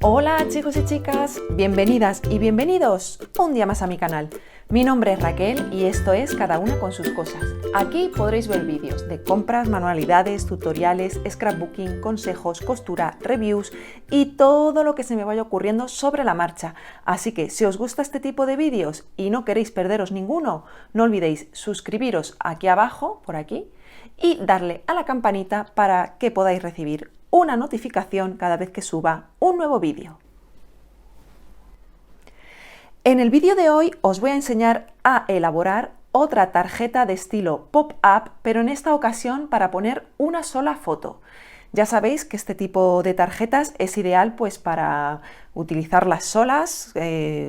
Hola chicos y chicas, bienvenidas y bienvenidos un día más a mi canal. Mi nombre es Raquel y esto es Cada una con sus cosas. Aquí podréis ver vídeos de compras, manualidades, tutoriales, scrapbooking, consejos, costura, reviews y todo lo que se me vaya ocurriendo sobre la marcha. Así que si os gusta este tipo de vídeos y no queréis perderos ninguno, no olvidéis suscribiros aquí abajo, por aquí, y darle a la campanita para que podáis recibir una notificación cada vez que suba un nuevo vídeo. En el vídeo de hoy os voy a enseñar a elaborar otra tarjeta de estilo pop-up, pero en esta ocasión para poner una sola foto. Ya sabéis que este tipo de tarjetas es ideal pues para utilizarlas solas,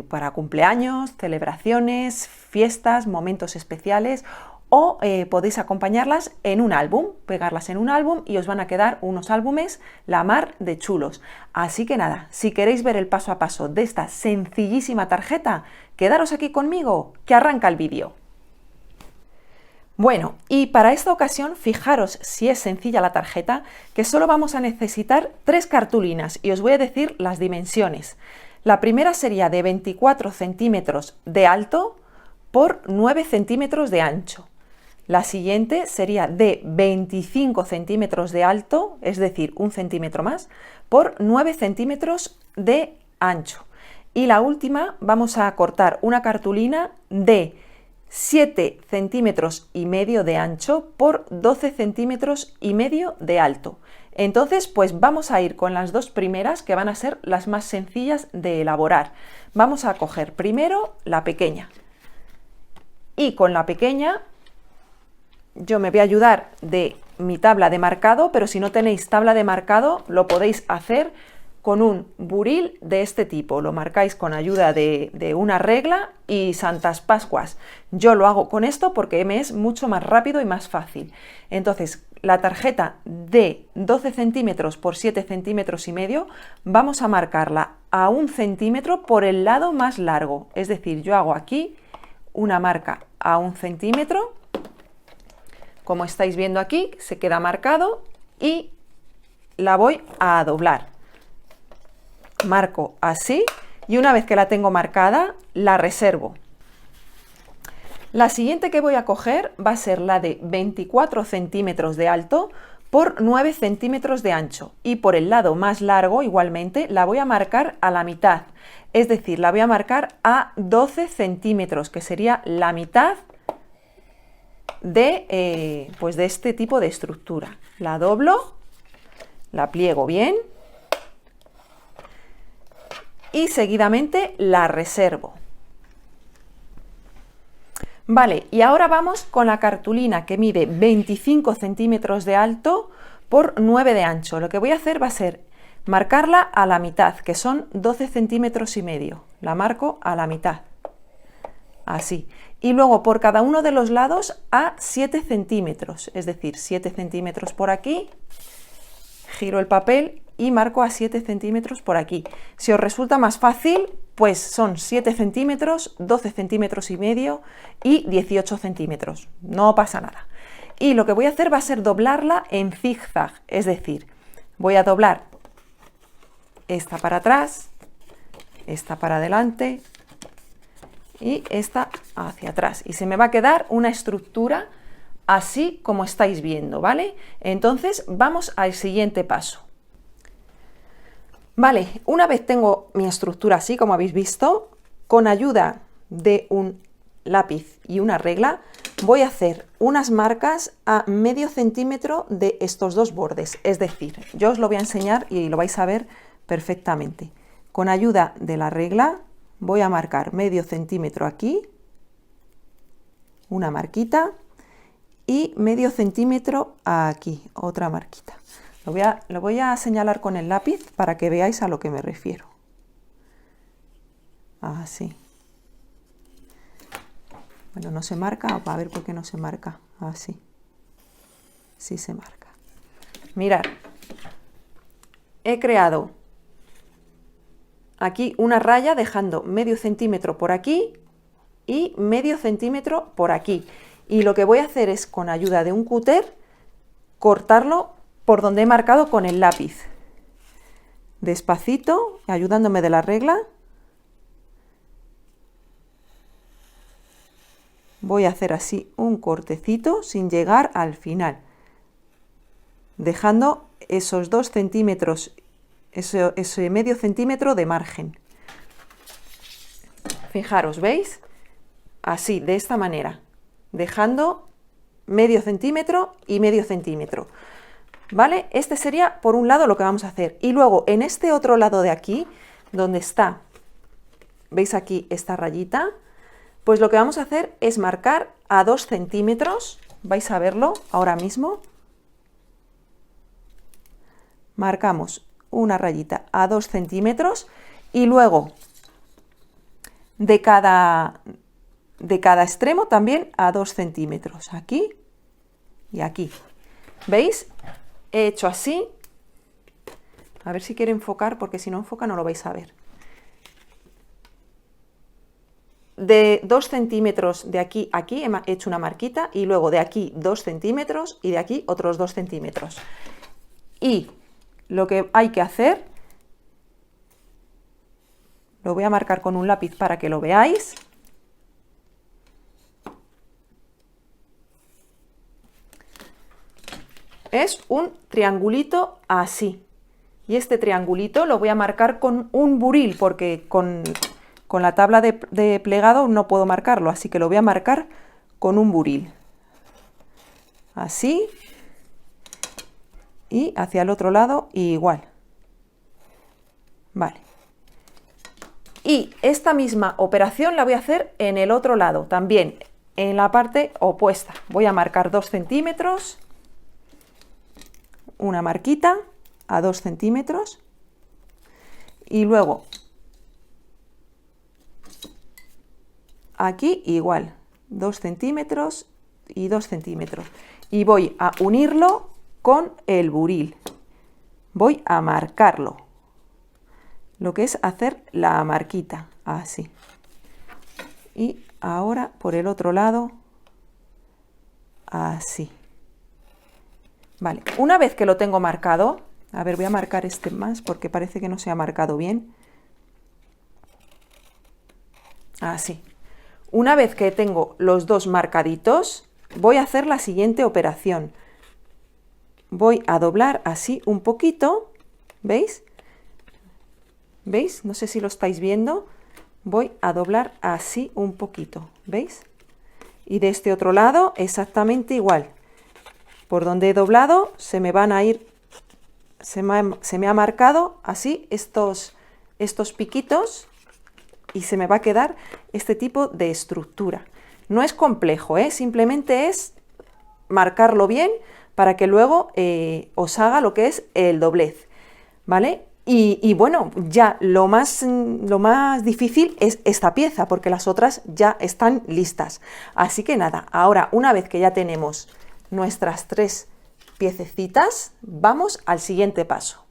para cumpleaños, celebraciones, fiestas, momentos especiales, o podéis acompañarlas en un álbum, pegarlas en un álbum y os van a quedar unos álbumes la mar de chulos. Así que nada, si queréis ver el paso a paso de esta sencillísima tarjeta, quedaros aquí conmigo, que arranca el vídeo. Bueno, y para esta ocasión, fijaros si es sencilla la tarjeta, que solo vamos a necesitar 3 cartulinas y os voy a decir las dimensiones. La primera sería de 24 centímetros de alto por 9 centímetros de ancho. La siguiente sería de 25 centímetros de alto, es decir, 1 centímetro más, por 9 centímetros de ancho. Y la última vamos a cortar una cartulina de 7 centímetros y medio de ancho por 12 centímetros y medio de alto. Entonces, pues vamos a ir con las dos primeras, que van a ser las más sencillas de elaborar. Vamos a coger primero la pequeña. Y con la pequeña yo me voy a ayudar de mi tabla de marcado, pero si no tenéis tabla de marcado lo podéis hacer con un buril de este tipo. Lo marcáis con ayuda de una regla y Santas Pascuas. Yo lo hago con esto porque me es mucho más rápido y más fácil. Entonces, la tarjeta de 12 centímetros por 7 centímetros y medio vamos a marcarla a 1 centímetro por el lado más largo. Es decir, yo hago aquí una marca a 1 centímetro. Como estáis viendo aquí, se queda marcado y la voy a doblar. Marco así y una vez que la tengo marcada, la reservo. La siguiente que voy a coger va a ser la de 24 centímetros de alto por 9 centímetros de ancho. Y por el lado más largo, igualmente, la voy a marcar a la mitad. Es decir, la voy a marcar a 12 centímetros, que sería la mitad de este tipo de estructura. La doblo, la pliego bien y seguidamente la reservo. Vale, y ahora vamos con la cartulina que mide 25 centímetros de alto por 9 de ancho. Lo que voy a hacer va a ser marcarla a la mitad, que son 12 centímetros y medio. La marco a la mitad, así. Y luego por cada uno de los lados a 7 centímetros, es decir, 7 centímetros por aquí, giro el papel y marco a 7 centímetros por aquí. Si os resulta más fácil, pues son 7 centímetros, 12 centímetros y medio y 18 centímetros, no pasa nada. Y lo que voy a hacer va a ser doblarla en zigzag, es decir, voy a doblar esta para atrás, esta para adelante y esta hacia atrás. Y se me va a quedar una estructura así como estáis viendo, ¿vale? Entonces vamos al siguiente paso. Vale, una vez tengo mi estructura así como habéis visto, con ayuda de un lápiz y una regla, voy a hacer unas marcas a medio centímetro de estos dos bordes. Es decir, yo os lo voy a enseñar y lo vais a ver perfectamente. Con ayuda de la regla voy a marcar medio centímetro aquí, una marquita, y medio centímetro aquí, otra marquita. Lo voy a señalar con el lápiz para que veáis a lo que me refiero. Así. Bueno, no se marca, a ver por qué no se marca. Así. Sí se marca. Mirad. He creado aquí una raya dejando medio centímetro por aquí y medio centímetro por aquí. Y lo que voy a hacer es, con ayuda de un cúter, cortarlo por donde he marcado con el lápiz. despacito, ayudándome de la regla. Voy a hacer así un cortecito sin llegar al final, dejando esos 2 centímetros, ese medio centímetro de margen. Fijaros, ¿veis? Así, de esta manera, dejando medio centímetro y medio centímetro. ¿Vale? Este sería por un lado lo que vamos a hacer. Y luego en este otro lado de aquí, donde está, ¿veis aquí esta rayita? Pues lo que vamos a hacer es marcar a 2 centímetros. Vais a verlo ahora mismo. Marcamos una rayita a 2 centímetros y luego de cada extremo también a 2 centímetros. Aquí y aquí. ¿Veis? He hecho así, a ver si quiere enfocar, porque si no enfoca no lo vais a ver. De 2 centímetros de aquí a aquí he hecho una marquita y luego de aquí 2 centímetros y de aquí otros 2 centímetros. Y lo que hay que hacer, lo voy a marcar con un lápiz para que lo veáis. Es un triangulito así. Y este triangulito lo voy a marcar con un buril, porque con la tabla de plegado no puedo marcarlo, así que lo voy a marcar con un buril. Así. Y hacia el otro lado igual. Vale. Y esta misma operación la voy a hacer en el otro lado, también en la parte opuesta. Voy a marcar 2 centímetros. Una marquita a 2 centímetros y luego aquí igual 2 centímetros y 2 centímetros y voy a unirlo con el buril, voy a marcarlo, lo que es hacer la marquita así. Y ahora por el otro lado así. Vale, una vez que lo tengo marcado, a ver, voy a marcar este más porque parece que no se ha marcado bien. Así. Una vez que tengo los dos marcaditos, voy a hacer la siguiente operación. Voy a doblar así un poquito, ¿veis? ¿Veis? No sé si lo estáis viendo. Voy a doblar así un poquito, ¿veis? Y de este otro lado exactamente igual. Por donde he doblado se me van a ir, se me ha marcado así estos piquitos y se me va a quedar este tipo de estructura. No es complejo, simplemente es marcarlo bien para que luego os haga lo que es el doblez, ¿vale? Y bueno, ya lo más difícil es esta pieza, porque las otras ya están listas. Así que nada, ahora una vez que ya tenemos nuestras 3 piececitas, vamos al siguiente paso.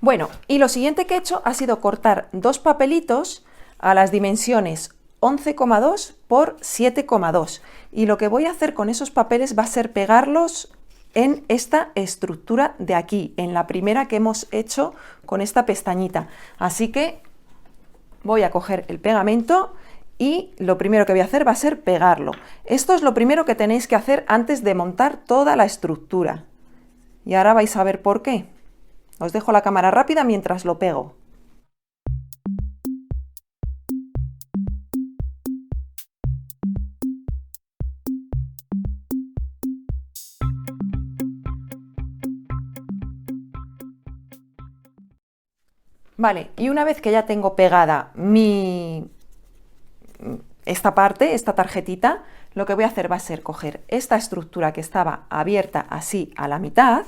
Bueno, y lo siguiente que he hecho ha sido cortar 2 papelitos a las dimensiones 11,2 por 7,2. Y lo que voy a hacer con esos papeles va a ser pegarlos en esta estructura de aquí, en la primera que hemos hecho con esta pestañita. Así que voy a coger el pegamento y lo primero que voy a hacer va a ser pegarlo. Esto es lo primero que tenéis que hacer antes de montar toda la estructura. Y ahora vais a ver por qué. Os dejo la cámara rápida mientras lo pego. Vale, y una vez que ya tengo pegada esta parte, esta tarjetita, lo que voy a hacer va a ser coger esta estructura que estaba abierta así a la mitad,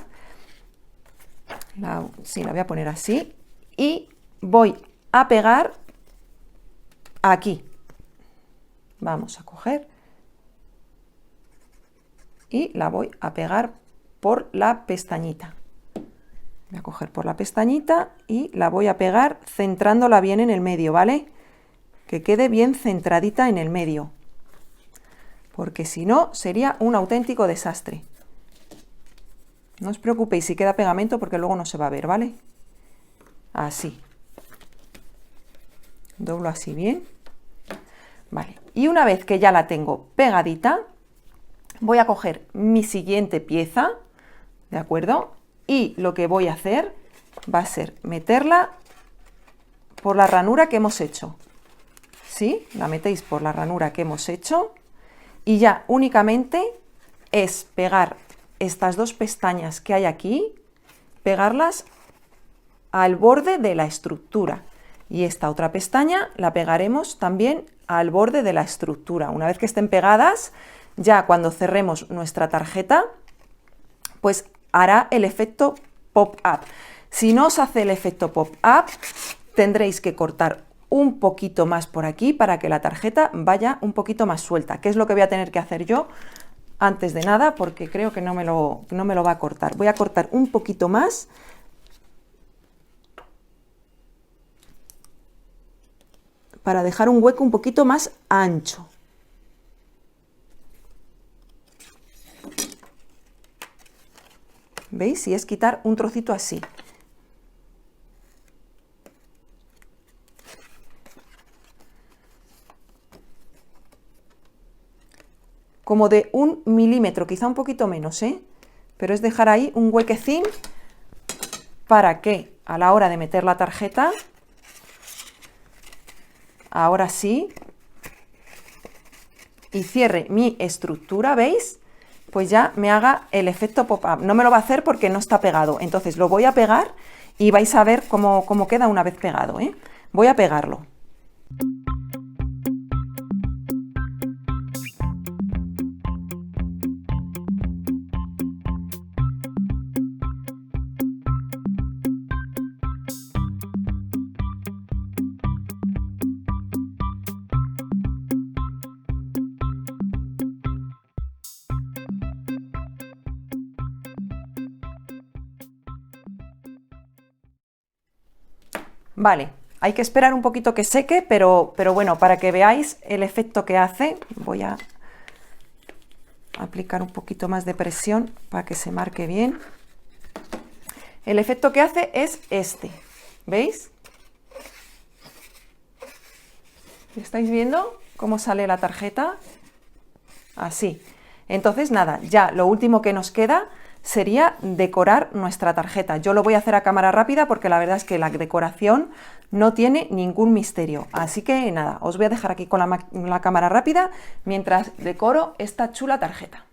la voy a poner así, y voy a pegar aquí. Vamos a coger y la voy a pegar por la pestañita. Voy a coger por la pestañita y la voy a pegar centrándola bien en el medio, ¿vale? Que quede bien centradita en el medio, porque si no sería un auténtico desastre. No os preocupéis si queda pegamento porque luego no se va a ver, ¿vale? así. Doblo así bien. Vale, y una vez que ya la tengo pegadita, voy a coger mi siguiente pieza, ¿de acuerdo? Y lo que voy a hacer va a ser meterla por la ranura que hemos hecho. ¿Sí? La metéis por la ranura que hemos hecho y ya únicamente es pegar estas dos pestañas que hay aquí, pegarlas al borde de la estructura. Y esta otra pestaña la pegaremos también al borde de la estructura. Una vez que estén pegadas, ya cuando cerremos nuestra tarjeta, pues hará el efecto pop-up. Si no os hace el efecto pop-up, tendréis que cortar un poquito más por aquí para que la tarjeta vaya un poquito más suelta, que es lo que voy a tener que hacer yo antes de nada, porque creo que no me lo va a cortar. Voy a cortar un poquito más para dejar un hueco un poquito más ancho. ¿Veis? Y es quitar un trocito así. Como de 1 milímetro, quizá un poquito menos, ¿eh? Pero es dejar ahí un huequecín para que a la hora de meter la tarjeta, ahora sí, y cierre mi estructura, ¿veis? Pues ya me haga el efecto pop-up. No me lo va a hacer porque no está pegado, entonces lo voy a pegar y vais a ver cómo queda una vez pegado, ¿eh? Voy a pegarlo. Vale, hay que esperar un poquito que seque, pero bueno, para que veáis el efecto que hace, voy a aplicar un poquito más de presión para que se marque bien. El efecto que hace es este, ¿veis? ¿Estáis viendo cómo sale la tarjeta? Así. Entonces, nada, ya lo último que nos queda sería decorar nuestra tarjeta. Yo lo voy a hacer a cámara rápida porque la verdad es que la decoración no tiene ningún misterio. Así que nada, os voy a dejar aquí con la cámara rápida mientras decoro esta chula tarjeta.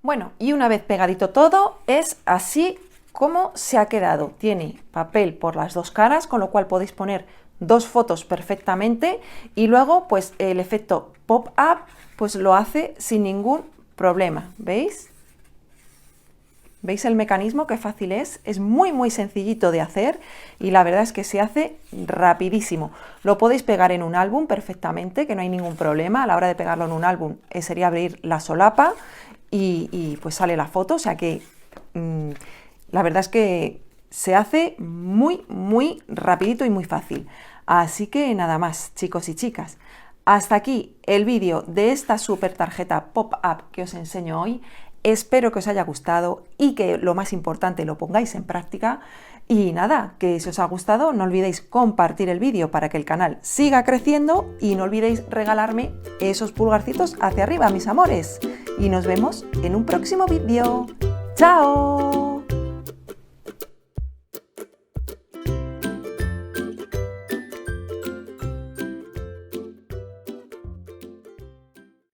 Bueno, y una vez pegadito todo, es así como se ha quedado. Tiene papel por las dos caras, con lo cual podéis poner dos fotos perfectamente y luego pues el efecto pop-up pues lo hace sin ningún problema, ¿veis? ¿Veis el mecanismo? Qué fácil es muy sencillito de hacer y la verdad es que se hace rapidísimo. Lo podéis pegar en un álbum perfectamente, que no hay ningún problema. A la hora de pegarlo en un álbum sería abrir la solapa y pues sale la foto, o sea que la verdad es que se hace muy rapidito y muy fácil. Así que nada más, chicos y chicas. Hasta aquí el vídeo de esta super tarjeta pop-up que os enseño hoy. Espero que os haya gustado y que lo más importante lo pongáis en práctica. Y nada, que si os ha gustado no olvidéis compartir el vídeo para que el canal siga creciendo y no olvidéis regalarme esos pulgarcitos hacia arriba, mis amores. Y nos vemos en un próximo vídeo. ¡Chao!